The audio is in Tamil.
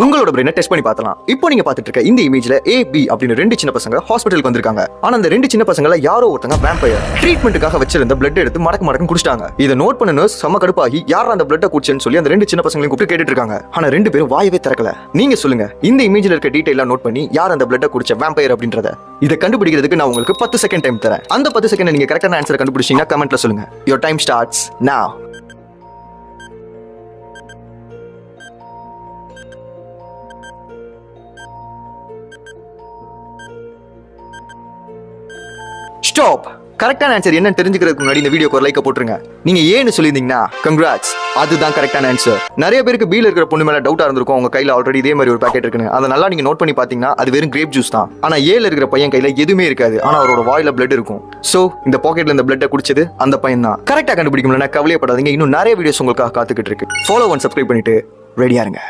உங்களோட பிரெயினை டெஸ்ட் பண்ணி பார்த்தலாம். இப்போ நீங்க பார்த்துட்டு இருக்க இந்த இமேஜ்ல A, B அப்படின்னு ரெண்டு சின்ன பசங்க ஹாஸ்பிட்டலுக்கு வந்திருக்காங்க. ஆனா அந்த ரெண்டு சின்ன பசங்கள யாரோ ஒருத்தங்க வேம்பயர் ட்ரீட்மெண்ட்டுக்காக வச்சிருந்த பிளட் எடுத்து மடக்கு குடிச்சிட்டாங்க. இதை நோட் பண்ண நர்ஸ் செம கடுப்பாகி யார் அந்த பிளட்டை குடிச்சேன்னு சொல்லி அந்த ரெண்டு சின்ன பசங்களையும் கூப்பிட்டு கேட்டுட்டு இருக்காங்க. ஆனா ரெண்டு பேரும் வாயவே திறக்கல. நீங்க சொல்லுங்க, இந்த இமேஜ்ல இருக்க டீடைலா நோட் பண்ணி யார் அந்த பிளட்டை குடிச்ச வேம்பயர் அப்படின்றத இதை கண்டுபிடிக்கிறதுக்கு நான் உங்களுக்கு 10 செகண்ட் டைம் தரேன். அந்த 10 செகண்ட் நீங்க கரெக்டான ஆன்சர் கண்டுபிடிச்சீங்கன்னா கமெண்ட்ல சொல்லுங்க. Your time starts now. Stop. கரெக்டான ஆன்சர் என்னன்னு தெரிஞ்சுக்கிறதுக்கு முன்னாடி இந்த வீடியோக்கு ஒரு லைக் போட்டுருங்க. நீங்க ஏன்னு சொல்லியிருந்தீங்கன்னா கங்க்ராட்ஸ், அதுதான் கரெக்டான ஆன்சர். நிறைய பேருக்கு பீல இருக்கிற பொண்ணு மேல டவுட்டா இருந்திருக்கும். உங்க கையில ஆல்ரெடி இதே மாதிரி ஒரு பாக்கெட் இருக்குன்னு. அதை நல்லா நீங்க நோட் பண்ணி பாத்தீங்கன்னா அது வெறும் கிரேப் ஜூஸ் தான். ஆனா ஏல இருக்கிற பையன் கையில எதுவுமே இருக்காது. ஆனா அவரோட வாயில பிளட் இருக்கும். சோ இந்த பாக்கெட்ல இந்த பிளட்டை குடிச்சது அந்த பையன் தான். கரெக்டா கண்டுபிடிக்க முடியலன்னா கவலையப்படாதீங்க. இன்னும் நிறைய வீடியோஸ் உங்களுக்காக காத்துக்கிட்டு இருக்கு. ஃபாலோ அண்ட் சப்ஸ்கிரைப் பண்ணிட்டு ரெடியா இருங்க.